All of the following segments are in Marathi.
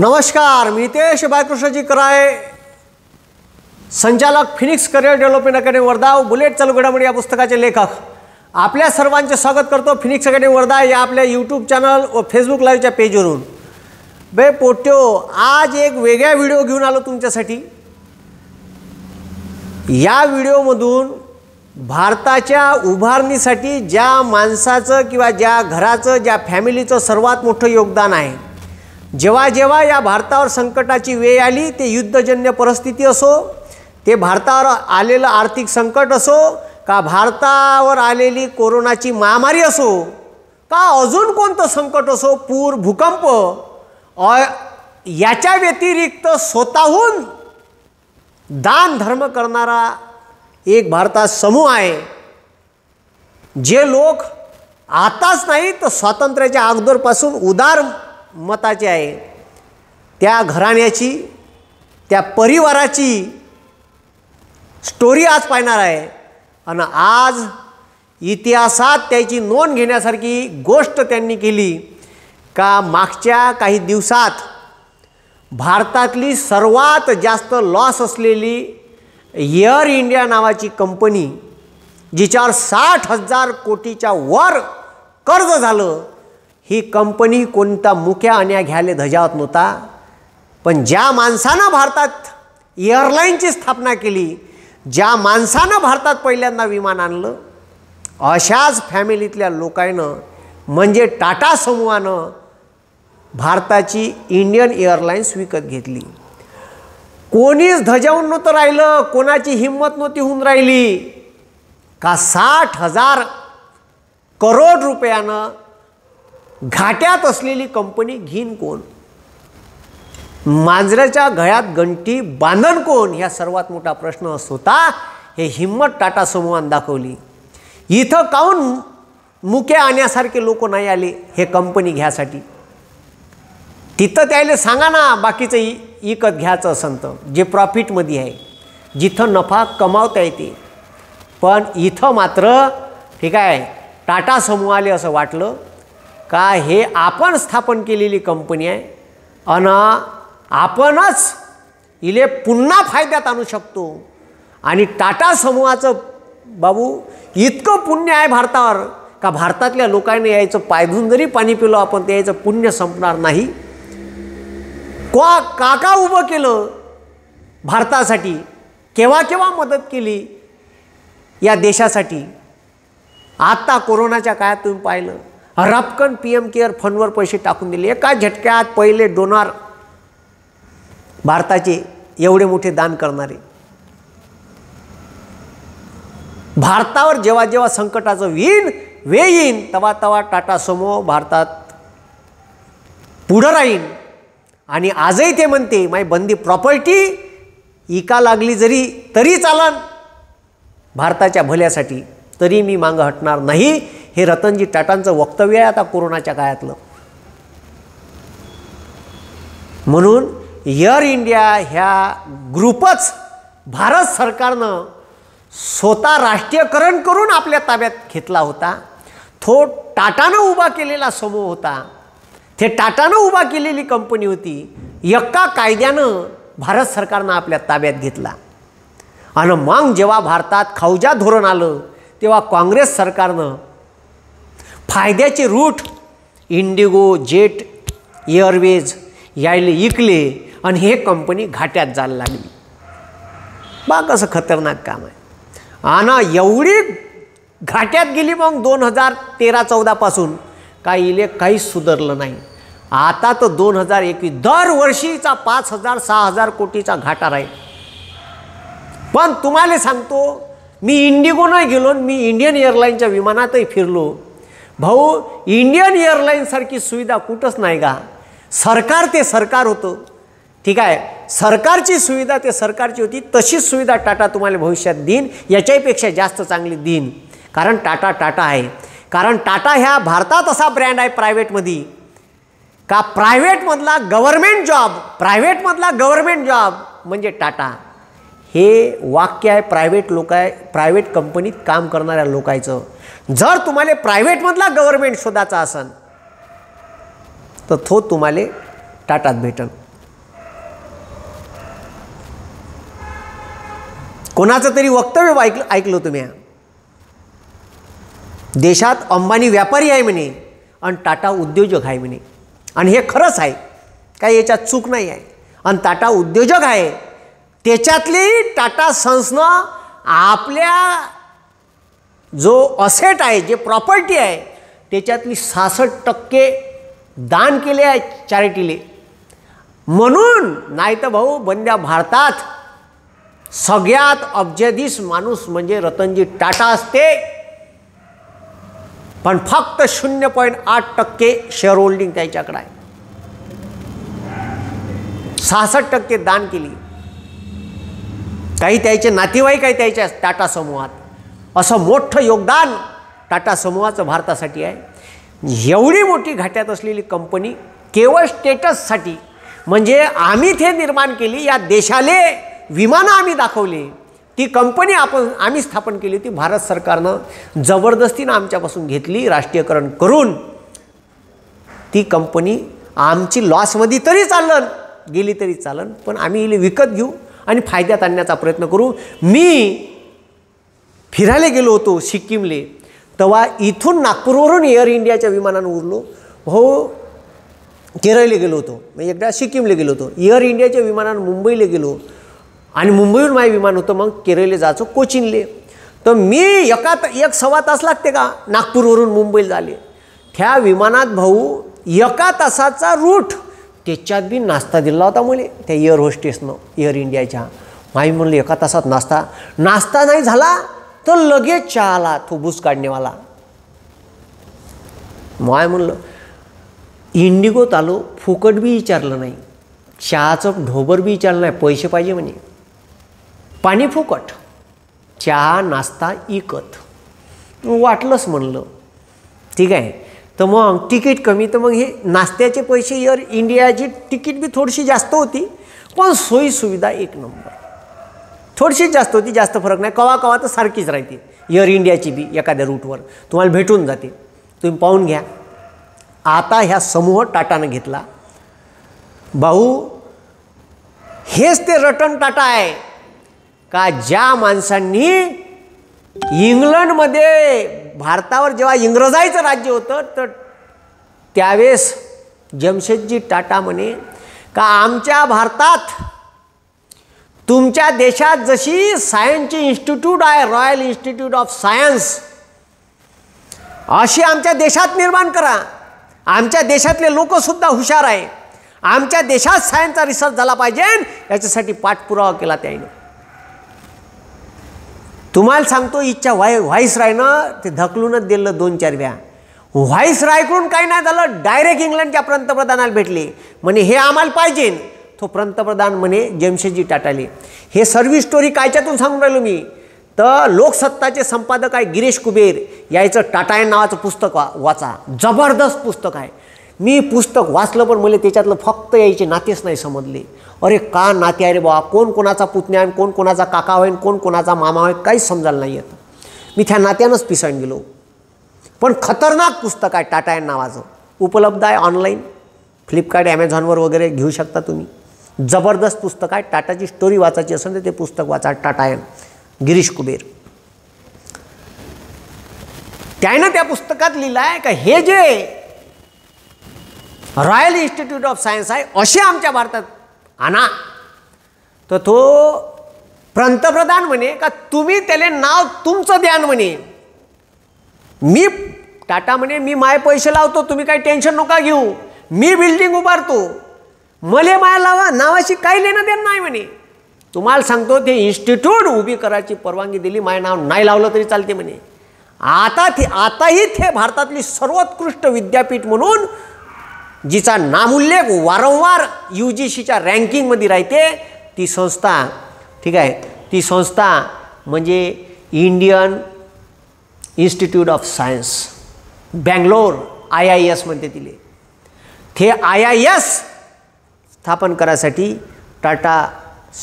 नमस्कार, मी नितेश बाळकृष्णजी कराय, संचालक Phoenix career development academy Wardha, bullet चालू घडामोडी या पुस्तकाचे लेखक. आपल्या सर्वांचे स्वागत करतो फिनिक्स अकॅडमी वर्धा या आपल्या यूट्यूब चॅनल व फेसबुक लाईव्हच्या पेजवरून. बे पोट्यो, आज एक वेगळा व्हिडिओ घेऊन आलो तुमच्यासाठी. या व्हिडिओमधून भारताच्या उभारणीसाठी ज्या माणसाचं किंवा ज्या घराचं ज्या फॅमिलीचं सर्वात मोठं योगदान आहे, जेव्हा जेव्हा या भारतावर संकटाची वेळ आली, ते युद्धजन्य परिस्थिती असो, ते भारतावर आलेलं आर्थिक संकट असो, का भारतावर आलेली कोरोनाची महामारी असो, का अजून कोणतं संकट असो, पूर, भूकंप, याच्या व्यतिरिक्त स्वतःहून दान धर्म करणारा एक भारतात समूह आहे. जे लोक आताच नाही तर स्वातंत्र्याच्या अगोदरपासून उदार मताचे आहे, त्या घराण्याची, त्या परिवाराची स्टोरी आज पाहणार आहे. आणि आज इतिहासात त्याची नोंद घेण्यासारखी गोष्ट त्यांनी केली का मागच्या काही दिवसात भारतातली सर्वात जास्त लॉस असलेली एअर इंडिया नावाची कंपनी, जिच्यावर 60,000 कोटीच्या वर कर्ज झालं, ही कंपनी कोणता मुख्या अन्याय घ्यायला धजावत नव्हता. पण ज्या माणसानं भारतात एअरलाईनची स्थापना केली, ज्या माणसानं भारतात पहिल्यांदा विमान आणलं, अशाच फॅमिलीतल्या लोकांनं म्हणजे टाटा समूहानं भारताची इंडियन एअरलाईन्स विकत घेतली. कोणीच धजावून नव्हतं राहिलं, कोणाची हिंमत नव्हती होऊन राहिली का 60,000 करोड रुपयानं घाट्यात असलेली कंपनी घेईन कोण, मांजराच्या गळ्यात गंटी बांधन कोण, ह्या सर्वात मोठा प्रश्न होता. हे हिंमत टाटा समूहानं दाखवली. इथं काहून मुके आणण्यासारखे लोक नाही आले हे कंपनी घ्यासाठी? तिथं त्याला सांगा ना बाकीचं विकत घ्यायचं असेल तर, जे प्रॉफिटमध्ये आहे, जिथं नफा कमावता येते. पण इथं मात्र ठीक आहे, टाटा समूहाले असं वाटलं का हे आपण स्थापन केलेली कंपनी आहे आणि आपणच इले पुन्हा फायद्यात आणू शकतो. आणि टाटा समूहाचं बाबू इतकं पुण्य आहे भारतावर का भारतातल्या लोकांनी यायचं पायधून जरी पाणी पिलं आपण, ते यायचं पुण्य संपणार नाही. काका उभं केलं भारतासाठी, केव्हा केव्हा मदत केली या देशासाठी. आत्ता कोरोनाच्या काळात तुम्ही पाहिलं, रपकन PM केअर फंडवर पैसे टाकून दिले. एका झटक्यात पहिले डोनर भारताचे एवढे मोठे दान करणारे. भारतावर जेव्हा जेव्हा संकटाचं वेळ येईन तेव्हा तेव्हा टाटा समूह भारतात पुढं राहीन. आणि आजही ते म्हणते माझी बंदी प्रॉपर्टी इका लागली जरी तरी चालन भारताच्या भल्यासाठी, तरी मी मागं हटणार नाही. हे रतनजी टाटांचं वक्तव्य आहे आता कोरोनाच्या काळातलं. म्हणून एअर इंडिया ह्या ग्रुपच भारत सरकारनं स्वतः राष्ट्रीयकरण करून आपल्या ताब्यात घेतला होता. तो टाटानं उभा केलेला समूह होता, ते टाटानं उभा केलेली कंपनी होती. एका कायद्यानं भारत सरकारनं आपल्या ताब्यात घेतला. आणि मग जेव्हा भारतात खौजा धोरण आलं, तेव्हा काँग्रेस सरकारनं फायद्याचे रूट इंडिगो, जेट एअरवेज यायले इकले आणि हे कंपनी घाट्यात जायला लागली. बा कसं खतरनाक काम आहे. आणि एवढी घाट्यात गेली मग 2013-14 पासून इले काहीच सुधारलं नाही. आता तर 2021 दरवर्षीचा 5,000-6,000 कोटीचा घाटा राहील. पण तुम्हाला सांगतो, मी इंडिगोनंही गेलो, मी इंडियन एअरलाईनच्या विमानातही फिरलो. भाऊ, इंडियन एअरलाईनसारखी सुविधा कुठंच नाही का. सरकार ते सरकार होतं, ठीक आहे, सरकारची सुविधा ते सरकारची होती. तशीच सुविधा टाटा तुम्हाला भविष्यात देईन, याच्याहीपेक्षा जास्त चांगली देईन. कारण टाटा आहे. कारण टाटा ह्या भारतात असा ब्रँड आहे प्रायव्हेटमध्ये का प्रायव्हेटमधला गव्हर्नमेंट जॉब म्हणजे टाटा. हे वाक्य आहे प्रायव्हेट कंपनीत काम करणाऱ्या लोकांचं. जर तुम्हाला प्रायव्हेटमधला गव्हर्नमेंट शोधायचा असेल तर तो तुम्हाला टाटात भेटन. कोणाचं तरी वक्तव्य ऐकलं तुम्ही, देशात अंबानी व्यापारी आहे म्हणे आणि टाटा उद्योजक आहे म्हणे, आणि हे खरंच आहे, काही याच्यात चूक नाही आहे. आणि टाटा उद्योजक आहे, त्याच्यातली टाटा सन्सनं आपल्या जो असेट आहे, जे प्रॉपर्टी आहे, त्याच्यातली 66% दान केले आहे चॅरिटीले. म्हणून नाही तर भाऊ बंद्या भारतात सगळ्यात अब्जाधीश माणूस म्हणजे रतनजी टाटा असते, पण फक्त 0.8% शेअर होल्डिंग त्याच्याकडे आहे. 66% दान केली. काही त्याचे नातेवाईक आहे त्याच्या टाटा समूहात. असं मोठं योगदान टाटा समूहाचं भारतासाठी आहे. एवढी मोठी घाट्यात असलेली कंपनी केवळ स्टेटससाठी, म्हणजे आम्ही ते निर्माण केली, या देशाले विमानं आम्ही दाखवली, ती कंपनी आम्ही स्थापन केली होती. भारत सरकारनं जबरदस्तीनं आमच्यापासून घेतली, राष्ट्रीयकरण करून. ती कंपनी आमची लॉसमध्ये तरी चालन, गेली तरी चालन, पण आम्ही इले विकत घेऊ आणि फायद्यात आणण्याचा प्रयत्न करू. मी फिरायला गेलो होतो सिक्कीमले, तेव्हा इथून नागपूरवरून एअर इंडियाच्या विमानानं उरलो. हो, केरळला गेलो होतो, मी एकदा सिक्कीमला गेलो होतो. एअर इंडियाच्या विमानानं मुंबईला गेलो आणि मुंबईहून माझं विमान होतं मग केरळला जायचं कोचीनले. तर मी 1-1.25 तास लागते का नागपूरवरून मुंबईला झाले. त्या विमानात भाऊ 1 तासाचा रूट, त्याच्यात बी नाश्ता दिला होता मला त्या एअर होस्टेसनं एअर इंडियाच्या. माई म्हणलं 1 तासात नाश्ता नाही झाला तर लगेच चहा आला तो बूस काढणेवाला. माय म्हणलं इंडिगोत आलो, फुकट बी विचारलं नाही, चहाचं ढोबर बी विचारलं नाही, पैसे पाहिजे म्हणे, पाणी फुकट, चहा नाश्ता इकत. वाटलंच म्हणलं ठीक आहे. तर मग तिकीट कमी, तर मग हे नाश्त्याचे पैसे एअर इंडियाची तिकीट बी थोडीशी जास्त होती, पण सोयीसुविधा एक नंबर. थोडीशी जास्त होती, जास्त फरक नाही, कवा तर सारखीच राहते. एअर इंडियाची बी एखाद्या रूटवर तुम्हाला भेटून जाते, तुम्ही पाहून घ्या. आता ह्या समूह टाटानं घेतला. भाऊ हेच ते रतन टाटा आहे का ज्या माणसांनी इंग्लंडमध्ये भारतावर जेव्हा इंग्रजायचं राज्य होतं तर त्यावेळेस जमशेदजी टाटा म्हणे का आमच्या भारतात तुमच्या देशात जशी सायन्सची इन्स्टिट्यूट आहे, रॉयल इन्स्टिट्यूट ऑफ सायन्स, अशी आमच्या देशात निर्माण करा. आमच्या देशातले लोकसुद्धा हुशार आहे, आमच्या देशात सायन्सचा रिसर्च झाला पाहिजे, याच्यासाठी पाठपुरावा केला त्याने. तुम्हाला सांगतो इच्छा व्हाईसरायनं ते ढकलूनच दिलं 2-4 वेळा. व्हाईसरायकडून काही नाही झालं, डायरेक्ट इंग्लंडच्या पंतप्रधानाला भेटले, म्हणे हे आम्हाला पाहिजे. तो पंतप्रधान म्हणे जमशेदजी टाटाले. हे सर्व्हिस स्टोरी कायच्यातून सांगून राहिलो मी, तर लोकसत्ताचे संपादक आहे गिरीश कुबेर, यायचं टाटायन नावाचं पुस्तक वाचा, जबरदस्त पुस्तक आहे. मी पुस्तक वाचलं पण मला त्याच्यातलं फक्त यायचे नातेच नाही समजले. अरे का नाते आहे रे बाबा, कोण कोणाचा पुतण्या आहे, कोण कोणाचा काका होईन, कोण कोणाचा मामा होईन, काहीच समजायला नाही येतं. मी त्या नात्यानंच पिसाळून गेलो. पण खतरनाक पुस्तक आहे टाटायन नावाचं, उपलब्ध आहे ऑनलाईन, फ्लिपकार्ट ॲमेझॉनवर वगैरे घेऊ शकता तुम्ही. जबरदस्त पुस्तक आहे. टाटाची स्टोरी वाचायची असेल तर ते पुस्तक वाचा, टाटायन, गिरीश कुबेर. त्यानं त्या पुस्तकात लिहिलं आहे का हे जे रॉयल इन्स्टिट्यूट ऑफ सायन्स आहे असे आमच्या भारतात आणा. तर तो पंतप्रधान म्हणे का तुम्ही त्याला नाव तुमचं द्यान म्हणे. मी टाटा म्हणे मी माय पैसे लावतो, तुम्ही काही टेन्शन नका घेऊ, मी बिल्डिंग उभारतो, मले माया लावा नावाशी काही लेणं देणं नाही म्हणे. तुम्हाला सांगतो ते इन्स्टिट्यूट उभी करायची परवानगी दिली, माय नाव नाही लावलं तरी चालते म्हणे. आताही ते भारतातली सर्वोत्कृष्ट विद्यापीठ म्हणून जिचा नामोल्लेख वारंवार UGCच्या रँकिंगमध्ये राहते ती संस्था, ठीक आहे, ती संस्था म्हणजे Indian institute of science, Bangalore, IIS म्हणते तिले. ते IIS स्थापन करायसाठी टाटा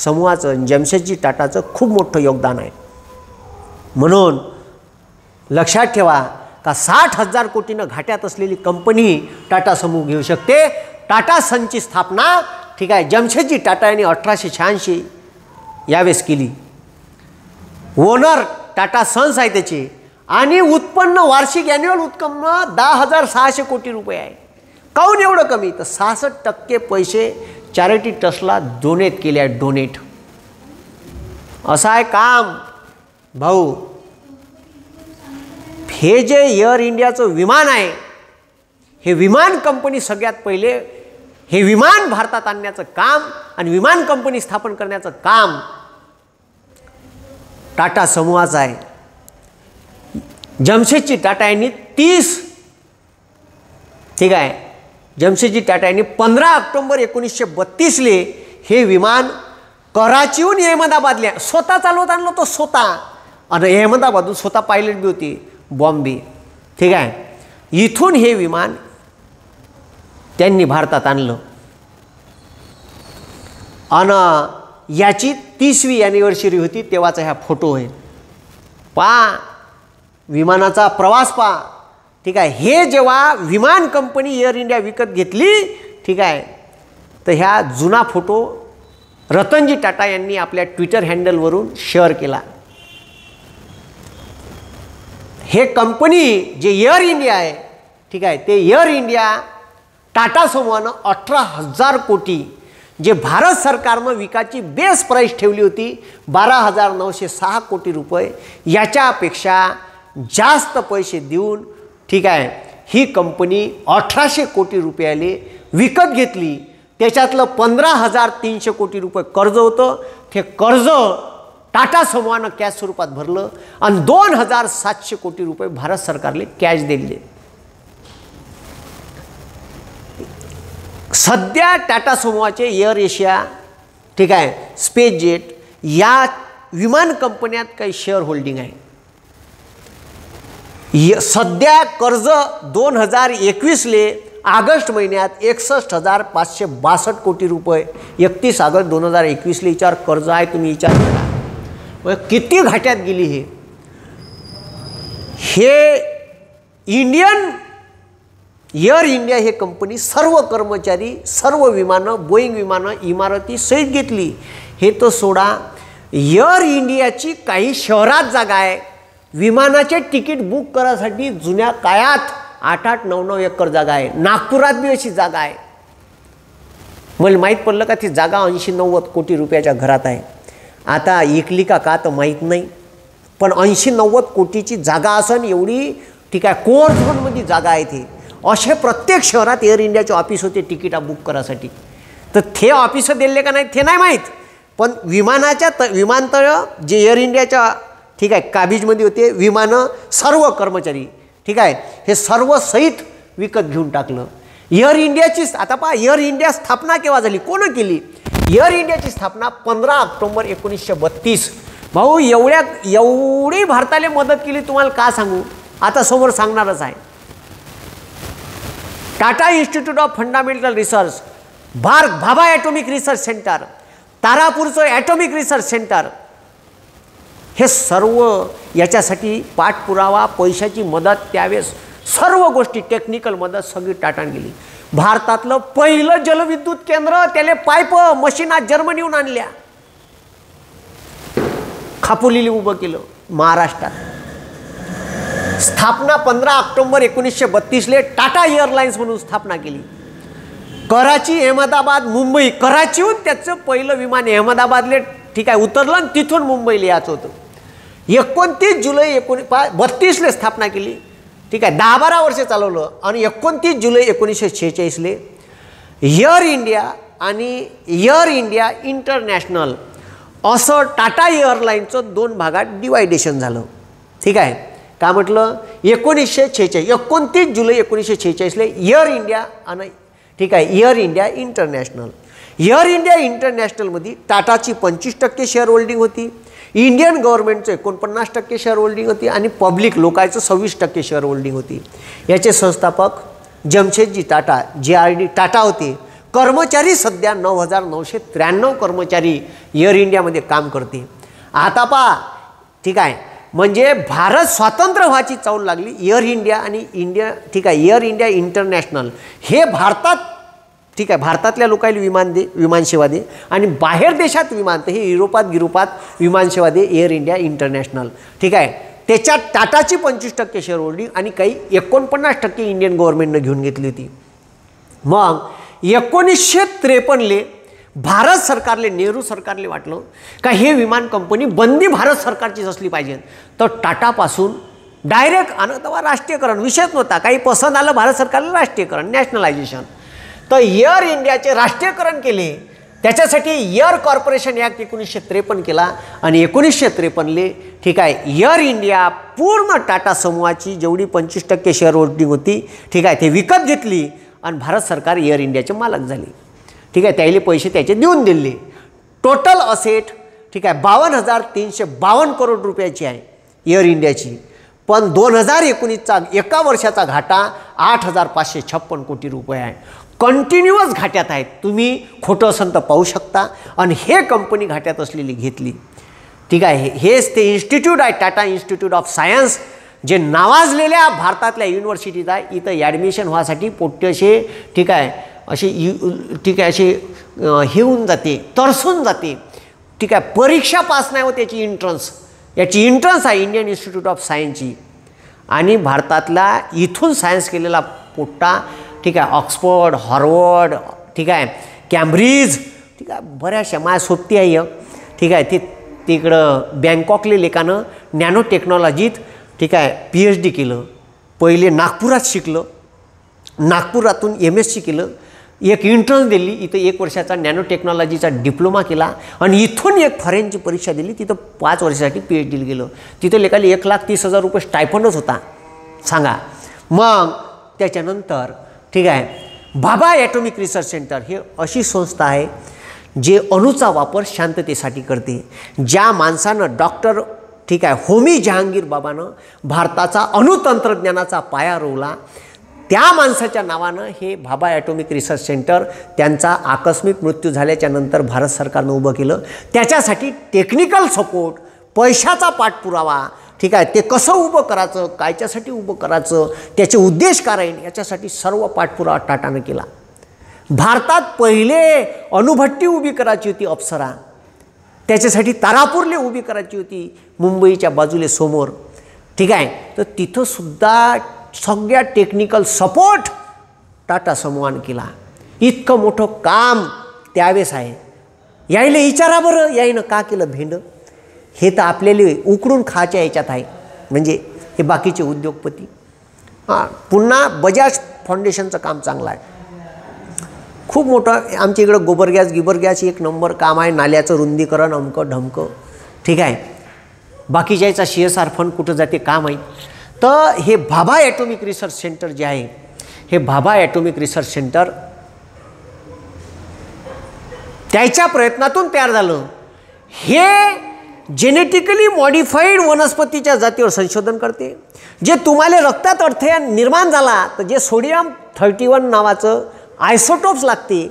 समूहाचं, जमशेदजी टाटाचं खूप मोठं योगदान आहे. म्हणून लक्षात ठेवा का 60,000 कोटीनं घाट्यात असलेली कंपनी टाटा समूह घेऊ शकते. टाटा सनची स्थापना, ठीक आहे, जमशेदजी टाटा यांनी 1886 यावेळेस केली. ओनर टाटा सन्स आहे त्याचे, आणि उत्पन्न वार्षिक ॲन्युअल उत्पन्न 10,600 कोटी रुपये आहे. काहून एवढं कमी? तर 66% पैसे चॅरिटी ट्रस्टला डोनेट केले आहेत. डोनेट असं आहे काम भाऊ. हे जे एअर इंडियाचं विमान आहे, हे विमान कंपनी सगळ्यात पहिले हे विमान भारतात आणण्याचं काम आणि विमान कंपनी स्थापन करण्याचं काम टाटा समूहाचं आहे. जमशेदजी टाटा यांनी 30 ठीक आहे, जमशेदजी टाटा यांनी 15 ऑक्टोबर 1932 हे विमान कराचीहून अहमदाबादला स्वतः चालवत आणलं तो स्वतः, आणि अहमदाबादहून स्वतः पायलट बी होती बॉम्बे. ठीक आहे, इथून हे विमान त्यांनी भारतात आणलं. आणि याची 30वी ॲनिव्हर्सरी होती तेव्हाचा ह्या फोटो आहे. पहा विमानाचा प्रवास पहा. ठीक आहे, हे जेव्हा विमान कंपनी एअर इंडिया विकत घेतली, ठीक आहे, तर ह्या जुना फोटो रतनजी टाटा यांनी आपल्या ट्विटर हँडलवरून शेअर केला. हे कंपनी जे एअर इंडिया आहे, ठीक आहे, ते एअर इंडिया टाटा समूहानं 18,000 कोटी जे भारत सरकारनं विकायची बेस प्राईस ठेवली होती 12,906 कोटी रुपये, याच्यापेक्षा जास्त पैसे देऊन, ठीक आहे, ही कंपनी 1800 कोटी रुपयाले विकत घेतली. त्याच्यातलं 15,300 कोटी रुपये कर्ज होतं. ते कर्ज टाटा समूहानं कॅश स्वरूपात भरलं आणि 2,700 कोटी रुपये भारत सरकारले कॅश दिले. सध्या टाटा समूहाचे एअर एशिया, ठीक आहे, स्पेस जेट या विमान कंपन्यात काही शेअर होल्डिंग आहे. सध्या कर्ज 2021 ऑगस्ट महिन्यात 61,562 कोटी रुपये 31 ऑगस्ट 2021 याच्यावर कर्ज आहे. तुम्ही विचार करा किती घाट्यात गेली. हे इंडियन एअर इंडिया हे कंपनी सर्व कर्मचारी, सर्व विमानं, बोईंग विमानं, इमारती सहित घेतली. हे तर सोडा, एअर इंडियाची काही शहरात जागा आहे. विमानाचे तिकीट बुक करायसाठी जुन्या काळात 8-8, 9-9 एकर जागा आहे. नागपुरात बी अशी जागा आहे. मला माहीत पडलं का ती जागा 80-90 कोटी रुपयाच्या घरात आहे. आता इकली का तर माहीत नाही, पण 80-90 कोटीची जागा असन एवढी, ठीक आहे, कोर झोनमध्ये जागा आहे. ती असे प्रत्येक शहरात एअर इंडियाचे ऑफिस होते तिकीटा बुक करायसाठी. तर ते ऑफिस दिले का नाही ते नाही माहीत, पण विमानतळ जे एअर इंडियाच्या, ठीक आहे, काबीजमध्ये होते विमानं, सर्व कर्मचारी, ठीक आहे, हे सर्व सहित विकत घेऊन टाकलं. एअर इंडियाची आता पहा, एअर इंडिया स्थापना केव्हा झाली, कोण केली? एअर इंडियाची स्थापना 15 ऑक्टोबर 1932. भाऊ एवढी भारताला मदत केली तुम्हाला का सांगू, आता समोर सांगणारच आहे. Tata institute of fundamental research, Bhabha atomic research centre, तारापूरचं ॲटॉमिक रिसर्च सेंटर, हे सर्व याच्यासाठी पाठपुरावा, पैशाची मदत, त्यावेळेस सर्व गोष्टी, टेक्निकल मदत सगळी टाटाने गेली. भारतातलं पहिलं जलविद्युत केंद्र त्याले पाईप मशीना जर्मनीहून आणल्या, खापोलीला उभं केलं महाराष्ट्रात. स्थापना 15 ऑक्टोबर 1932 टाटा एअरलाइन्स म्हणून स्थापना केली. कराची, अहमदाबाद, मुंबई, कराचीहून त्याचं पहिलं विमान अहमदाबादले, ठीक आहे, उतरलं आणि तिथून मुंबईला यायचं होतं. 29 जुलै 1932 स्थापना केली. ठीक आहे, 10-12 वर्ष चालवलं आणि 29 जुलै 1946 एअर इंडिया आणि एअर इंडिया इंटरनॅशनल असं टाटा एअरलाईनचं 2 भागात डिवायडेशन झालं. ठीक आहे, काय म्हटलं, 1946 29 जुलै 1946 एअर इंडिया आणि, ठीक आहे, Air India International. Air India इंटरनॅशनलमध्ये टाटाची 25% शेअर होल्डिंग होती, इंडियन गव्हर्नमेंटचं 49% शेअर होल्डिंग होती आणि पब्लिक लोकांचं 26% शेअर होल्डिंग होती. याचे संस्थापक जमशेदजी टाटा, JRD टाटा होते. कर्मचारी सध्या 9,993 कर्मचारी एअर इंडियामध्ये काम करते. आता पहा, ठीक आहे, म्हणजे भारत स्वातंत्र्य व्हायची चावल लागली. एअर इंडिया आणि इंडिया, ठीक आहे, एअर इंडिया इंटरनॅशनल हे भारतात, ठीक आहे, भारतातल्या लोकांना विमानसेवा दे आणि बाहेर देशात विमान, तर हे युरोपात विमानसेवा दे, एअर इंडिया इंटरनॅशनल. ठीक आहे, त्याच्यात टाटाची 25% शेअर होल्डिंग आणि काही 49% इंडियन गव्हर्नमेंटनं घेऊन घेतली होती. मग 1953 भारत सरकारले, नेहरू सरकारले वाटलं का हे विमान कंपनी बंदी भारत सरकारचीच असली पाहिजे. तर टाटापासून डायरेक्ट आणि तेव्हा राष्ट्रीयकरण विषयच नव्हता, काही पसंत आलं भारत सरकारला राष्ट्रीयकरण, नॅशनलायझेशन. तर एअर इंडियाचे राष्ट्रीयकरण केले. त्याच्यासाठी एअर कॉर्पोरेशन ॲक्ट 1953 केला आणि 1953 ठीक आहे एअर इंडिया पूर्ण टाटा समूहाची जेवढी 25% शेअर होल्डिंग होती ठीक आहे ते विकत घेतली आणि भारत सरकार एअर इंडियाचे मालक झाले. ठीक आहे, त्याले पैसे त्याचे देऊन दिले. टोटल असेट ठीक आहे 52,352 करोड रुपयाची आहे एअर इंडियाची. पण 2019चा एका वर्षाचा घाटा 8,556 कोटी रुपये आहे. कंटिन्युअस घाट्यात आहेत. तुम्ही खोटं असेल तर पाहू शकता. आणि हे कंपनी घाट्यात असलेली घेतली. ठीक आहे, हेच ते इन्स्टिट्यूट आहे टाटा इन्स्टिट्यूट ऑफ सायन्स, जे नावाजलेल्या भारतातल्या युनिव्हर्सिटीज आहे. इथं ॲडमिशन व्हासाठी पोट्टेशे ठीक आहे असे ठीक आहे असे हे होऊन जाते, तरसून जाते. ठीक आहे, परीक्षा पास नाही होत याची एंट्रन्स, याची एंट्रन्स आहे इंडियन इन्स्टिट्यूट ऑफ सायन्सची. आणि भारतातला इथून सायन्स केलेला पोट्टा ठीक आहे ऑक्सफर्ड, हार्वर्ड ठीक आहे कॅम्ब्रिज ठीक आहे बऱ्याचशा माझ्या सोबती आहे ठीक आहे. ते तिकडं बँकॉकले लेकानं नॅनो टेक्नॉलॉजीत ठीक आहे PhD केलं. पहिले नागपुरात शिकलं, नागपुरातून MSc केलं, एक एंट्रन्स दिली, इथं 1 वर्षाचा नॅनो टेक्नॉलॉजीचा डिप्लोमा केला आणि इथून एक फॉरेनची परीक्षा दिली, तिथं 5 वर्षासाठी PhDला गेलं. तिथं लेखाला 1,30,000 रुपये स्टायफंडच होता सांगा. मग त्याच्यानंतर ठीक आहे भाभा ॲटॉमिक रिसर्च सेंटर हे अशी संस्था आहे जे अणूचा वापर शांततेसाठी करते. ज्या माणसानं डॉक्टर ठीक आहे होमी जहांगीर बाबानं भारताचा अणुतंत्रज्ञानाचा पाया रोवला, त्या माणसाच्या नावानं हे भाभा ॲटॉमिक रिसर्च सेंटर त्यांचा आकस्मिक मृत्यू झाल्याच्या नंतर भारत सरकारनं उभं केलं. त्याच्यासाठी टेक्निकल सपोर्ट, पैशाचा पाठपुरावा ठीक आहे ते कसं उभं करायचं, कायच्यासाठी उभं करायचं, त्याचे उद्देश काय राहील याच्यासाठी सर्व पाठपुरावा टाटानं केला. भारतात पहिले अणुभट्टी उभी करायची होती अप्सरा, त्याच्यासाठी तारापूरले उभी करायची होती मुंबईच्या बाजूले समोर. ठीक आहे, तर तिथंसुद्धा सगळ्या टेक्निकल सपोर्ट टाटा समूहानं केला. इतकं मोठं काम त्यावेळेस आहे. यायला विचारा बरं यायनं का केलं भेंड, हे तर आपल्याला उकडून खायच्या याच्यात आहे. म्हणजे हे बाकीचे उद्योगपती. हां, पुन्हा बजाज फाउंडेशनचं काम चांगलं आहे, खूप मोठं. आमच्या इकडं गोबर गॅस एक नंबर काम आहे, नाल्याचं रुंदीकरण अमकं ढमकं. ठीक आहे, बाकीच्याचा CSR फंड कुठं जाते काम आहे. तर हे भाभा ॲटॉमिक रिसर्च सेंटर जे आहे, हे भाभा ॲटॉमिक रिसर्च सेंटर त्याच्या प्रयत्नातून तयार झालं. हे जेनेटिकली मॉडिफाईड वनस्पतीच्या जातीवर संशोधन करते. जे तुम्हाला रक्तात अडथळा निर्माण झाला तर जे सोडियम 31 नावाचं आयसोटोप्स लागते.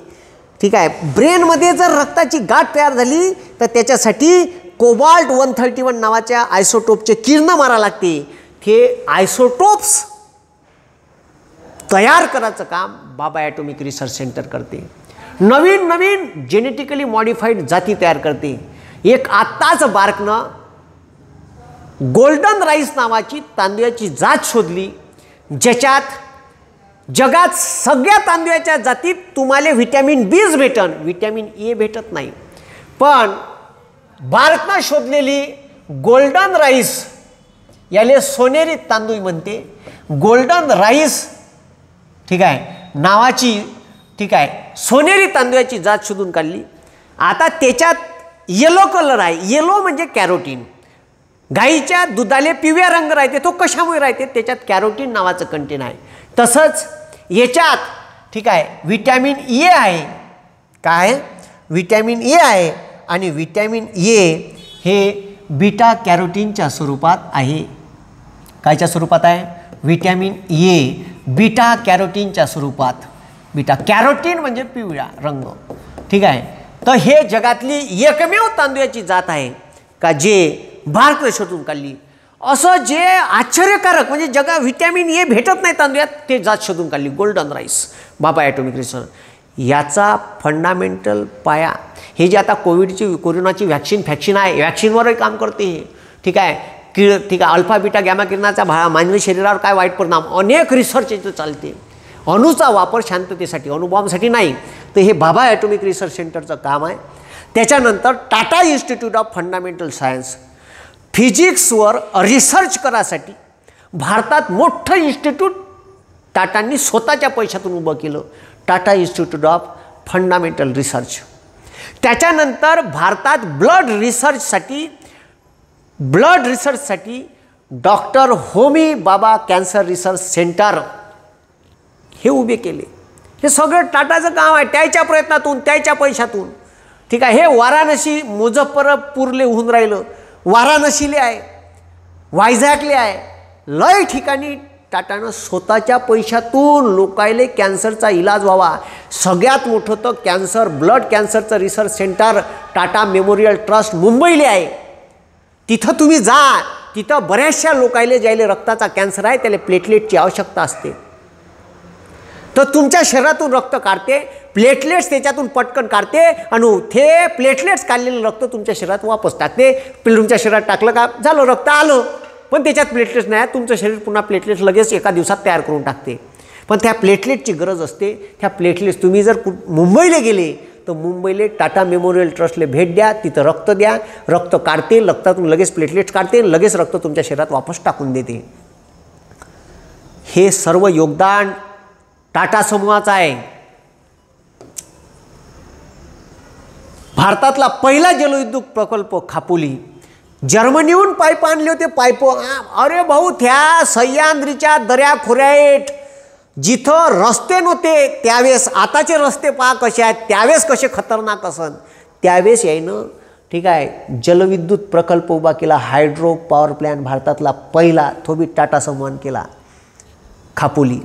ठीक आहे, ब्रेनमध्ये जर रक्ताची गाठ तयार झाली तर त्याच्यासाठी कोबाल्ट 131 नावाच्या आयसोटोपचे किरण मारा लागते. हे आयसोटोप्स तयार करायचं काम भाभा ॲटॉमिक रिसर्च सेंटर करते. नवीन नवीन जेनेटिकली मॉडिफाईड जाती तयार करते. एक आत्ताच बार्कनं गोल्डन राईस नावाची तांदूळाची जात शोधली, ज्याच्यात जगात सगळ्या तांदूळाच्या जातीत तुम्हाला व्हिटॅमिन Bच भेटन, व्हिटॅमिन A भेटत नाही. पण बार्कनं शोधलेली गोल्डन राईस याले सोनेरी तांदूळ म्हणते. गोल्डन राईस ठीक आहे नावाची ठीक आहे सोनेरी तांदूळाची जात शोधून काढली. आता त्याच्यात येलो कलर आहे. येलो म्हणजे कॅरोटीन. गाईच्या दुधाले पिवळा रंग राहते, तो कशामुळे राहते, त्याच्यात कॅरोटीन नावाचं कंटेन आहे. तसंच याच्यात ठीक आहे व्हिटॅमिन ए आहे. काय व्हिटॅमिन ए आहे आणि व्हिटॅमिन ए हे बीटा कॅरोटीनच्या स्वरूपात आहे. कायच्या स्वरूपात आहे, व्हिटॅमिन ए बीटा कॅरोटीनच्या स्वरूपात. बीटा कॅरोटीन म्हणजे पिवळा रंग. ठीक आहे, तर हे जगातली एकमेव तांदूळाची जात आहे का जे भारत शोधून काढली. असं जे आश्चर्यकारक म्हणजे जगात व्हिटॅमिन ए भेटत नाही तांदूळात, ते जात शोधून काढली golden rice Bhabha atomic research. याचा फंडामेंटल पाया हे जे आता कोरोनाची वॅक्सिन आहे, वॅक्सिनवरही काम करते हे, ठीक आहे. ठीक आहे, अल्फा बीटा गॅमा किरणाचा मानवी शरीरावर काय वाईट परिणाम, अनेक रिसर्च इथं चालते. अणूचा वापर शांततेसाठी, अणुबॉम्बसाठी नाही, तर हे भाभा ॲटॉमिक रिसर्च सेंटरचं काम आहे. त्याच्यानंतर Tata institute of fundamental science, फिजिक्सवर रिसर्च करायसाठी भारतात मोठं इन्स्टिट्यूट टाटांनी स्वतःच्या पैशातून उभं केलं, Tata institute of fundamental research. त्याच्यानंतर भारतात ब्लड रिसर्चसाठी डॉक्टर होमी बाबा कॅन्सर रिसर्च सेंटर हे उभे केले. हे सगळं टाटाचं काम आहे, त्याच्या प्रयत्नातून, त्याच्या पैशातून, ठीक आहे. हे वाराणसी मुझफ्फरपूरले होऊन राहिलं, वाराणसीले आहे, वायझॅकले आहे, लय ठिकाणी टाटानं स्वतःच्या पैशातून लोकायले कॅन्सरचा इलाज व्हावा. सगळ्यात मोठं तर ब्लड कॅन्सरचं research centre Tata memorial trust मुंबईले आहे. तिथं तुम्ही जा, तिथं बऱ्याचशा लोकायले ज्याले रक्ताचा कॅन्सर आहे त्याला प्लेटलेटची आवश्यकता असते, तर तुमच्या शरीरातून रक्त काढते, प्लेटलेट्स त्याच्यातून पटकन काढते आणि ते प्लेटलेट्स काढलेलं रक्त तुमच्या शरीरात वापस टाकते. तुमच्या शरीरात टाकलं का झालं, रक्त आलं, पण त्याच्यात प्लेटलेट्स नाही, तुमचं शरीर पुन्हा प्लेटलेट्स लगेच एका दिवसात तयार करून टाकते. पण त्या प्लेटलेटची गरज असते. त्या प्लेटलेट्स तुम्ही जर मुंबईला गेले तर मुंबईला टाटा मेमोरियल ट्रस्टला भेट द्या, तिथं रक्त द्या, रक्त काढते, रक्तातून लगेच प्लेटलेट्स काढते, लगेच रक्त तुमच्या शरीरात वापस टाकून देते. हे सर्व योगदान टाटा समूहाचा आहे. भारतातला पहिला जलविद्युत प्रकल्प खापोली, जर्मनीहून पाईप आणले होते. पाईप, अरे भाऊ, त्या सह्याद्रीच्या दऱ्याखोऱ्यात जिथं रस्ते नव्हते त्यावेळेस, आताचे रस्ते पहा कसे आहेत, त्यावेळेस कसे खतरनाक असन, त्यावेळेस यायनं, ठीक आहे, जलविद्युत प्रकल्प उभा केला. हायड्रो पॉवर प्लॅन्ट भारतातला पहिला, तो बी टाटा समूहाने केला, खापोली.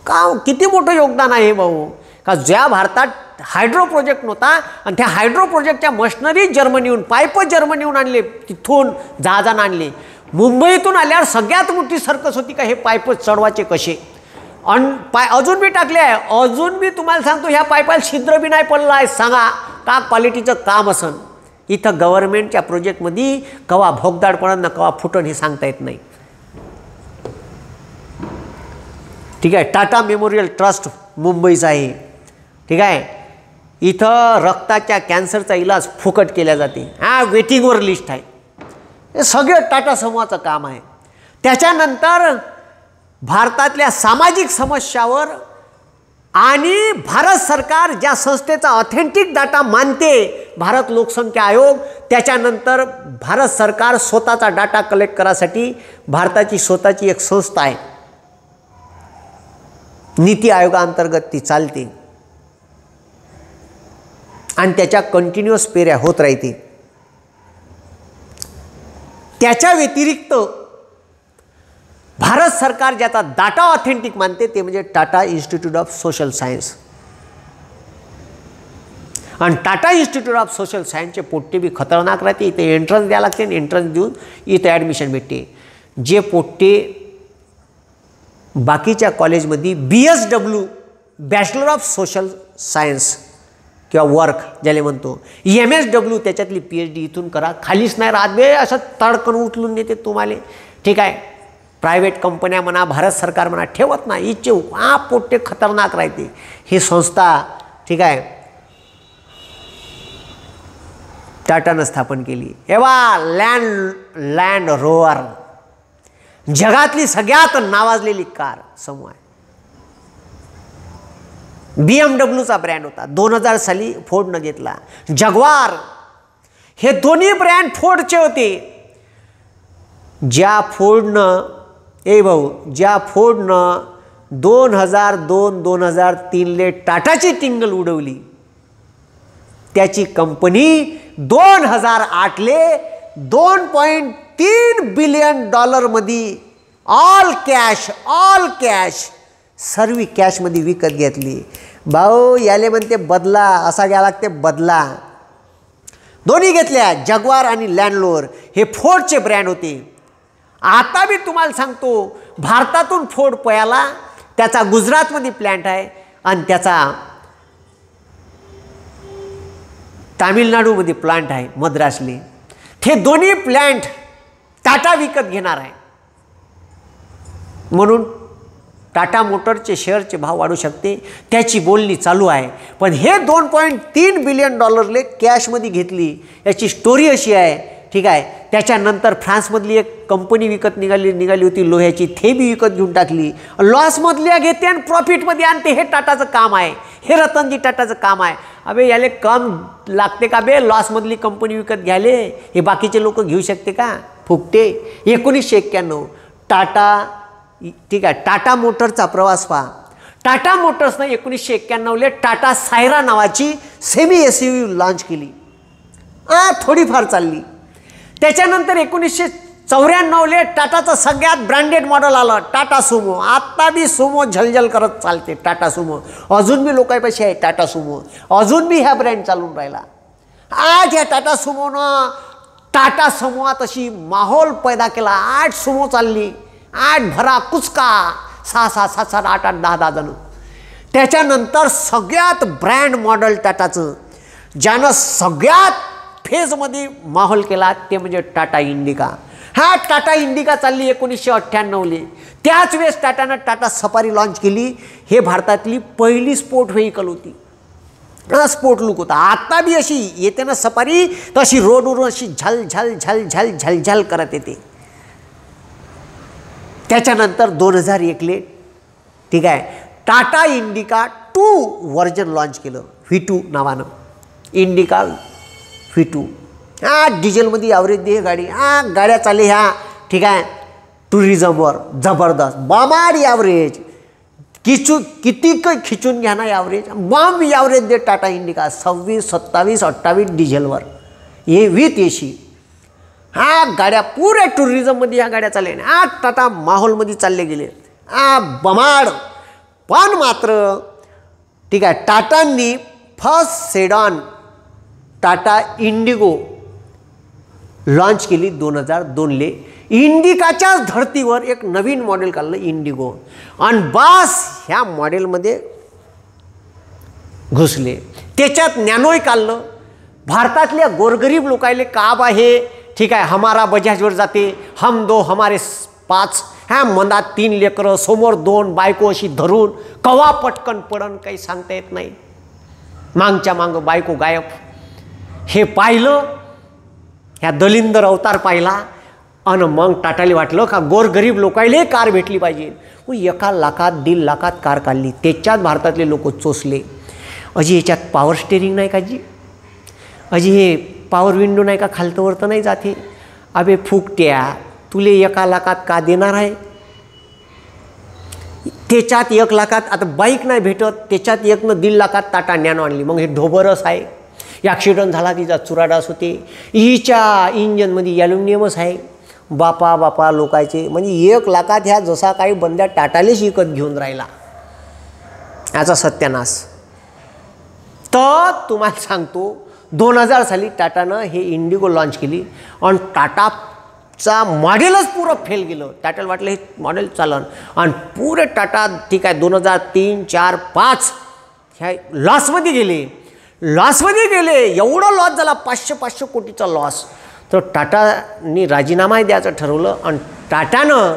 का किती मोठं योगदान आहे भाऊ, का ज्या भारतात हायड्रो प्रोजेक्ट नव्हता आणि त्या हायड्रो प्रोजेक्टच्या मशिनरी जर्मनीहून, पाईप जर्मनीहून आणले, तिथून जहाजानं आणले. मुंबईतून आल्यावर सगळ्यात मोठी सर्कस होती का हे पाईप चढवायचे कसे, अजून बी टाकले आहे, अजून बी तुम्हाला सांगतो ह्या पाईपाला छिद्र बी नाही पडलं आहे. सांगा का क्वालिटीचं काम असन. इथं गव्हर्नमेंटच्या प्रोजेक्टमध्ये कवा भोगदाड पडत ना कवा फुटण हे सांगता येत नाही, ठीक आहे. टाटा मेमोरियल ट्रस्ट मुंबईचा आहे, ठीक आहे. इथं रक्ताच्या कॅन्सरचा इलाज फुकट केला जाते. वेटिंगवर लिस्ट आहे. हे सगळं टाटा समूहाचं काम आहे. त्याच्यानंतर भारतातल्या सामाजिक समस्यावर आणि भारत सरकार ज्या संस्थेचा ऑथेंटिक डाटा मानते, भारत लोकसंख्या आयोग, त्याच्यानंतर भारत सरकार स्वतःचा डाटा कलेक्ट करायसाठी भारताची स्वतःची एक संस्था आहे, नीती आयोगाअंतर्गत ती चालते आणि त्याच्या कंटिन्युअस पेऱ्या होत राहते. त्याच्या व्यतिरिक्त भारत सरकार ज्याचा डाटा ऑथेंटिक मानते ते म्हणजे Tata institute of social science. आणि टाटा इन्स्टिट्यूट ऑफ सोशल सायन्सचे पोट्टे बी खतरनाक राहते. इथे एंट्रन्स द्यावं लागते आणि एंट्रन्स देऊन इथं ॲडमिशन भेटते. जे पोट्टे बाकीच्या कॉलेजमध्ये BSW bachelor of social science किंवा वर्क ज्याला म्हणतो, MSW त्याच्यातली PhD इथून करा, खालीच नाही राहत बे, असं तडकन उचलून देते तुम्हाला, ठीक आहे. प्रायव्हेट कंपन्या म्हणा, भारत सरकार म्हणा, ठेवत नाही. इच्छे पोट्टे खतरनाक राहते. ही संस्था, ठीक आहे, टाटानं स्थापन केली. एवा लँड रोवर जगातली सगळ्यात नावाजलेली कार समूह आहे. BMWचा ब्रँड होता, 2000 साली फोर्डनं घेतला. जगवार, हे दोन्ही ब्रँड फोर्डचे होते. ज्या फोर्डनं 2002-2003 टाटाची टिंगल उडवली, त्याची कंपनी 2008 $2.3 बिलियन मध्ये ऑल कॅश सर्व कॅशमध्ये विकत घेतली. भाऊ याले म्हणते बदला, असा घ्या लागते बदला. दोन्ही घेतल्या, जगवार आणि लँड रोवर. हे फोर्डचे ब्रँड होते. आता मी तुम्हाला सांगतो, भारतातून फोर्ड पयाला, त्याचा गुजरातमध्ये प्लॅन्ट आहे. आणि त्याचा तामिळनाडूमध्ये प्लांट आहे मद्रासले. ते दोन्ही प्लांट टाटा विकत घेणार आहे. म्हणून टाटा मोटरचे शेअरचे भाव वाढू शकते, त्याची बोलणी चालू आहे. पण हे $2.3 बिलियन कॅशमध्ये घेतली, याची स्टोरी अशी आहे. ठीक आहे. त्याच्यानंतर फ्रान्समधली एक कंपनी विकत निघाली होती लोह्याची, ते बी विकत घेऊन टाकली. लॉसमधल्या घेते आणि प्रॉफिटमध्ये आणते. हे टाटाचं काम आहे, हे रतनजी टाटाचं काम आहे. अबे याले कम लागते का बे लॉसमधली कंपनी विकत घ्यायले? हे बाकीचे लोक घेऊ शकते का? फुकटे. 1991 टाटा, ठीक आहे, टाटा मोटरचा प्रवास पहा. टाटा मोटर्सनं 1991 टाटा सायरा नावाची सेमी SUV लॉन्च केली. थोडीफार चालली. त्याच्यानंतर 1994 टाटाचं सगळ्यात ब्रँडेड मॉडेल आलं, टाटा सुमो. आत्ता बी सुमो झलझल करत चालते, टाटा सुमो. अजून बी लोकांपाशी आहे टाटा सुमो, अजून बी ह्या ब्रँड चालून राहिला. आज ह्या टाटा सुमोनं टाटा समूहात अशी माहोल पैदा केला. 8 सुमो चालली, 8 भरा कुचका, 6, 7, 8, 10 जण. त्याच्यानंतर सगळ्यात ब्रँड मॉडेल टाटाचं ज्यानं सगळ्यात फेजमध्ये माहोल केला ते म्हणजे टाटा इंडिका. टाटा इंडिका चालली 1998. त्याच वेळेस टाटानं टाटा सफारी लॉन्च केली. हे भारतातली पहिली स्पोर्ट व्हेकल होती, स्पोर्ट लुक होता. आता बी अशी येते ना सफारी, तशी रोडवरून अशी झल झल झल झल झल झल करत येते. त्याच्यानंतर 2001 ठीक आहे, टाटा इंडिका 2 व्हर्जन लॉन्च केलं, V2 नावानं. Indica V2. डिझेलमध्ये ॲव्हरेज दे गाडी. गाड्या चालले ह्या, ठीक आहे, टुरिझमवर जबरदस्त बमाड ॲव्हरेज. किती खिचून घ्या ना ॲव्हरेज, बॉम्ब ॲव्हरेज दे टाटा इंडिका. 26, 27, 28 डिझेलवर, हे विथ AC. गाड्या पुऱ्या टुरिझममध्ये ह्या गाड्या चालल्या. टाटा माहोलमध्ये चालले गेले, बमाड. पण मात्र ठीक आहे, टाटांनी first sedan Tata Indigo launch केली 2002. इंडिकाच्याच धर्तीवर एक नवीन मॉडेल काढलं इंडिगो, आणि बास ह्या मॉडेलमध्ये घुसले. त्याच्यात नॅनोय काढलं. भारतातल्या गोरगरीब लोकायले काब आहे, ठीक आहे, हमारा बजाजवर जाते, हम 2 हमारे 5. मनात 3 लेकरं, समोर 2 बायको अशी धरून, कवा पटकन पडन काही सांगता येत नाही. मागच्या मागं बायको गायब. हे पाहिलं, ह्या दलिंदर अवतार पाहिला, आणि मग टाटाला वाटलं का गोरगरीब लोकायले कार भेटली पाहिजे. 1 लाखात 1.5 लाखात कार काढली. त्याच्यात भारतातले लोक चोचले. अजी याच्यात पॉवर स्टेरिंग नाही का जी, अजी हे पॉवर विंडो नाही का, खालतं वरतं नाही जाते. अबे फुकट्या, तुले 1 लाखात का देणार आहे? त्याच्यात 1 लाखात आता बाईक नाही भेटत, त्याच्यात 1.5 लाखात टाटा नॅनो आणली. मग हे ढोबरच आहे. ॲक्सिडेंट झाला, तिचा चुराडास होते. हिच्या इंजनमध्ये ॲल्युमिनियमच आहे. बापा लोकायचे, म्हणजे 1 लाखात ह्या जसा काही बंद्या टाटालेच विकत घेऊन राहिला. याचा सत्यानाश. तर तुम्हाला सांगतो 2000 साली टाटानं हे इंडिगो लॉन्च केली, आणि टाटाचा मॉडेलच पुरं फेल गेलं. टाटाला वाटलं हे मॉडेल चालन, आणि पुरे टाटा ठीक आहे 2003, 4, 5 ह्या लॉसमध्ये गेले. एवढा लॉस झाला, 500 कोटीचा लॉस. तर टाटानी राजीनामा द्यायचं ठरवलं, आणि टाटानं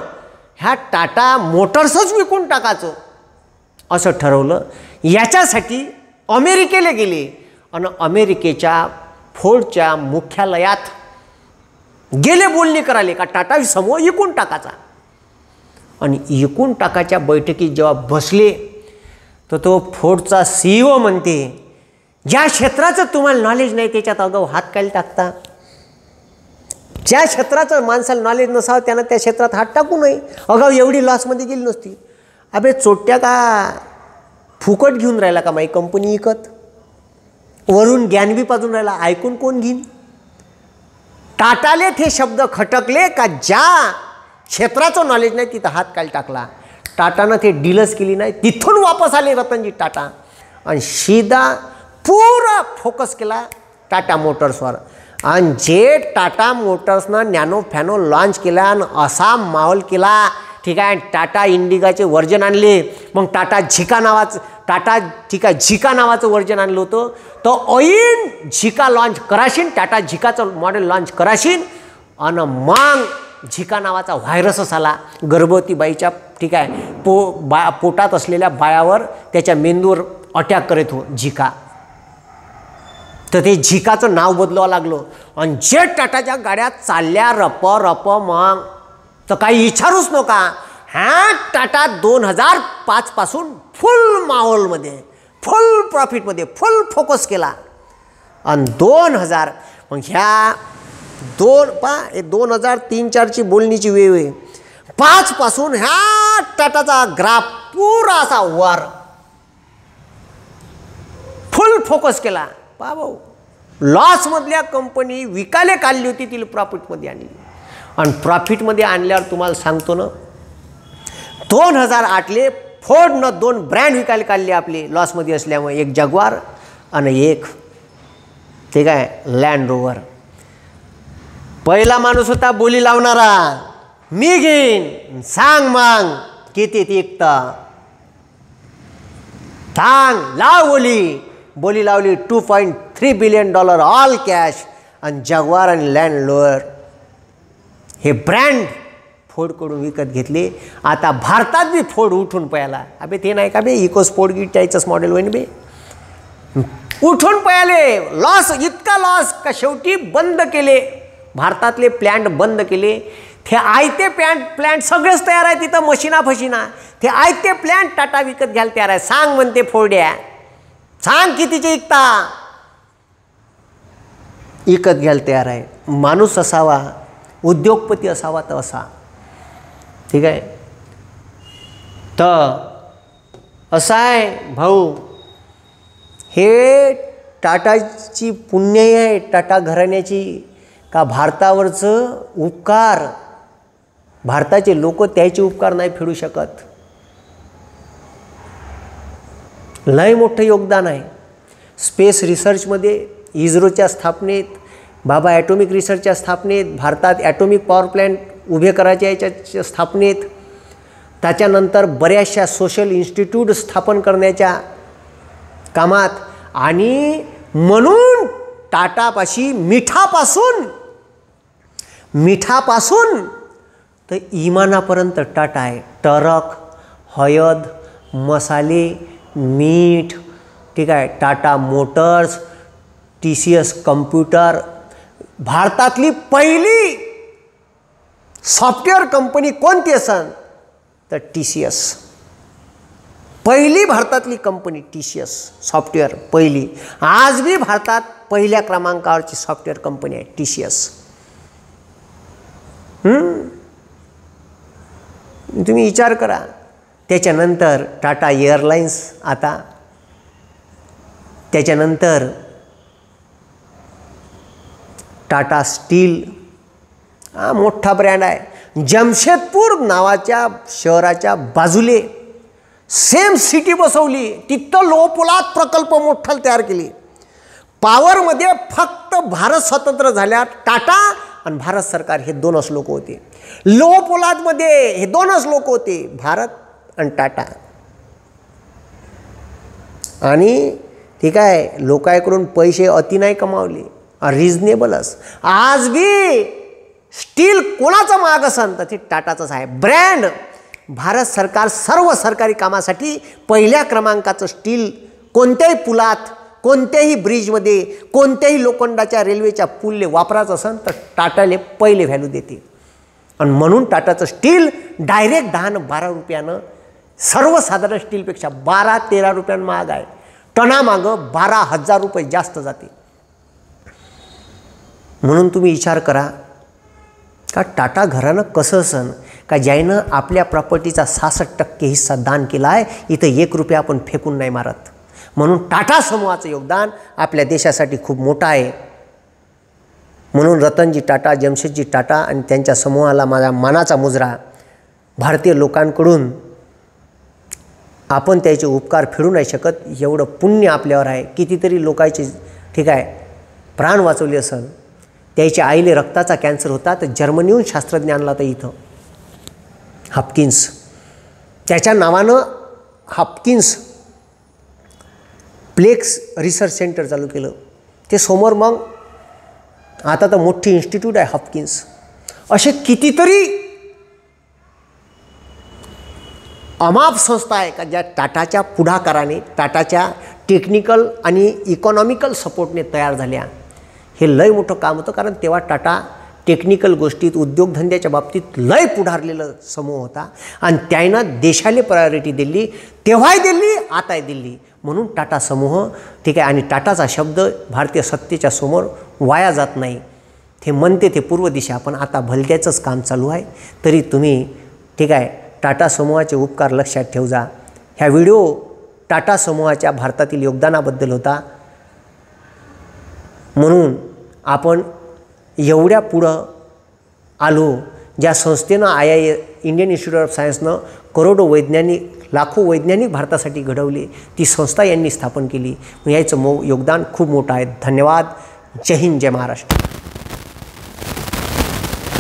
ह्या टाटा मोटर्सच विकून टाकायचं असं ठरवलं. याच्यासाठी अमेरिकेला गेले, आणि अमेरिकेच्या फोर्डच्या मुख्यालयात गेले बोलणी करायले का टाटा समूह विकून टाकायचा. आणि विकून टाकायच्या बैठकीत जेव्हा बसले, तर तो फोर्डचा CEO म्हणते, ज्या क्षेत्राचं तुम्हाला नॉलेज नाही त्याच्यात अगाऊ हात काय टाकता? ज्या क्षेत्राचं माणसाला नॉलेज नसावं त्यानं त्या क्षेत्रात हात टाकू नये. अगाऊ एवढी लॉसमध्ये गेली नसती. अबे चोट्या का फुकट घेऊन राहिला का माई कंपनी विकत? वरून ज्ञान बी पाजून राहिला, ऐकून कोण घेईन? टाटाले ते शब्द खटकले का ज्या क्षेत्राचं नॉलेज नाही तिथं हात काय टाकला. टाटानं ते डीलच केली नाही. तिथून वापस आले रतनजी टाटा, आणि सीधा पूरा फोकस केला टाटा मोटर्सवर. आणि जे टाटा मोटर्सनं नॅनो फॅनो लॉन्च केला, आणि असा माहोल केला, ठीक आहे. टाटा इंडिकाचे वर्जन आणले. मग टाटा झिका नावाचं टाटा ठीक आहे झिका नावाचं वर्जन आणलं होतं. तर ऐन झिका लॉन्च कराशीन, टाटा झिकाचं मॉडेल लॉन्च कराशीन आणि मग झिका नावाचा व्हायरसच आला गर्भवती बाईच्या ठीक आहे पोटात असलेल्या बायावर त्याच्या मेंदूवर अटॅक करत हो झिका. तर ते झिकाचं नाव बदलावं लागलं आणि जे टाटाच्या गाड्या चालल्या रप रप मग तर काही विचारूच नका. ह्या टाटा 2005 पासून फुल माहोलमध्ये फुल प्रॉफिटमध्ये फुल फोकस केला आणि 2000 मग ह्या 2003-4ची बोलणीची वेळ आहे. 5 पासून ह्या टाटाचा ग्राफ पुरा असा वर फुल फोकस केला. पहा भाऊ लॉसमधल्या कंपनी विकायला काढली होती तिला प्रॉफिटमध्ये आणली आणि प्रॉफिटमध्ये आणल्यावर तुम्हाला सांगतो ना 2008ले फोर्डनं 2 ब्रँड विकायला काढले आपले लॉसमध्ये असल्यामुळे, एक जगवार आणि एक ठीक आहे लँड रोवर. पहिला माणूस होता बोली लावणारा, मी घेईन सांग मग किती विकतं सांग लाव बोली लावली. $2.3 बिलियन ऑल कॅश आणि जगवार आणि लँड रोवर हे ब्रँड फोर्डकडून विकत घेतले. आता भारतात बी फोर्ड उठून पयाला. अबे ते नाही का बे इको स्पोर्ट गिटायचंच मॉडेल होईन बे उठून पयाले. लॉस इतका लॉस का शेवटी बंद केले भारतातले प्लॅन्ट बंद केले. ते आयते प्लॅन्ट सगळेच तयार आहे तिथं मशिना फशिना. ते आयते प्लॅन्ट टाटा विकत घ्यायला तयार आहे. सांग म्हणते फोर्ड्या सांग कितीचे विकता विकत घ्यायला तयार आहे. माणूस असावा उद्योगपती असावा तर असा ठीक आहे. तर असं आहे भाऊ हे टाटाची पुण्य आहे टाटा घराण्याची का भारतावरचं उपकार भारताचे लोक त्याचे उपकार नाही फेडू शकत. लय मोठं योगदान आहे स्पेस रिसर्चमध्ये, इस्रोच्या स्थापनेत, बाबा ॲटॉमिक रिसर्चच्या स्थापनेत, भारतात ॲटॉमिक पॉवर प्लॅन्ट उभे करायच्या याच्या स्थापनेत, त्याच्यानंतर बऱ्याचशा सोशल इन्स्टिट्यूट स्थापन करण्याच्या कामात. आणि म्हणून टाटापाशी मिठापासून तर इमानापर्यंत टाटा आहे. ट्रक, हळद, मसाले, मीठ ठीक आहे, टाटा मोटर्स, TCS कम्प्युटर. भारतातली पहिली सॉफ्टवेअर कंपनी कोणती असेल तर TCS. पहिली भारतातली कंपनी TCS सॉफ्टवेअर पहिली. आज भी भारतात पहिल्या क्रमांकावरची सॉफ्टवेअर कंपनी आहे TCS. तुम्ही विचार करा. त्याच्यानंतर टाटा एअरलाइन्स, आता त्याच्यानंतर टाटा स्टील हा मोठा ब्रँड आहे. जमशेदपूर नावाच्या शहराच्या बाजूले सेम सिटी बसवली, तिथं लोहपोलाद प्रकल्प मोठा तयार केली. पॉवरमध्ये फक्त भारत स्वतंत्र झाल्या टाटा आणि भारत सरकार हे 2च लोक होते. लोहपोलादमध्ये हे 2च लोक होते, भारत आणि टाटा. आणि ठीक आहे लोकांकडून पैसे अति नाही कमावले, रिजनेबलच. आज बी स्टील कोणाचं महाग असेल तर ते टाटाचंच आहे. ब्रँड भारत सरकार सर्व सरकारी कामासाठी पहिल्या क्रमांकाचं स्टील कोणत्याही पुलात, कोणत्याही ब्रिजमध्ये, कोणत्याही लोखंडाच्या रेल्वेच्या पुलले वापरायचं असेल तर टाटाले पहिले व्हॅल्यू देते. आणि म्हणून टाटाचं स्टील डायरेक्ट 10-12 रुपयानं सर्वसाधारण स्टीलपेक्षा 12-13 रुपयांना महाग आहे. टनामागं 12,000 रुपये जास्त जाते. म्हणून तुम्ही विचार करा का टाटा घरानं कसं असन का ज्यानं आपल्या प्रॉपर्टीचा 66% हिस्सा दान केला आहे. इथं 1 रुपया आपण फेकून नाही मारत. म्हणून टाटा समूहाचं योगदान आपल्या देशासाठी खूप मोठं आहे. म्हणून रतनजी टाटा, जमशेदजी टाटा आणि त्यांच्या समूहाला माझा मानाचा मुजरा. भारतीय लोकांकडून आपण त्याचे उपकार फेडू नाही शकत, एवढं पुण्य आपल्यावर आहे. कितीतरी लोकांचे ठीक आहे प्राण वाचवले असेल. त्याच्या आईले रक्ताचा कॅन्सर होता तर जर्मनीहून शास्त्रज्ञ आणला होता इथं हॉपकिन्स. त्याच्या नावानं हॉपकिन्स प्लेक्स रिसर्च सेंटर चालू केलं. ते समोर मग आता तर मोठी इन्स्टिट्यूट आहे हॉपकिन्स. असे कितीतरी अमाप संस्था आहे का ज्या टाटाच्या पुढाकाराने, टाटाच्या टेक्निकल आणि इकॉनॉमिकल सपोर्टने तयार झाल्या. हे लय मोठं काम होतं, कारण तेव्हा टाटा टेक्निकल गोष्टीत, उद्योगधंद्याच्या बाबतीत लय पुढारलेलं समूह होता आणि त्यानं देशाला प्रायोरिटी दिली. तेव्हाही दिल्ली, आताही दिल्ली. म्हणून टाटा समूह ठीक आहे. आणि टाटाचा शब्द भारतीय सत्तेच्या समोर वाया जात नाही. ते म्हणते ते पूर्व दिशा, पण आता भलत्याचंच काम चालू आहे. तरी तुम्ही ठीक आहे टाटा समूहाचे उपकार लक्षात ठेव जा. ह्या व्हिडिओ टाटा समूहाच्या भारतातील योगदानाबद्दल होता. म्हणून आपण एवढ्या पुढं आलो. ज्या संस्थेनं इंडियन इन्स्टिट्यूट ऑफ सायन्सनं करोडो वैज्ञानिक, लाखो वैज्ञानिक भारतासाठी घडवले, ती संस्था यांनी स्थापन केली. याचं योगदान खूप मोठं आहे. धन्यवाद. जय हिंद, जय महाराष्ट्र.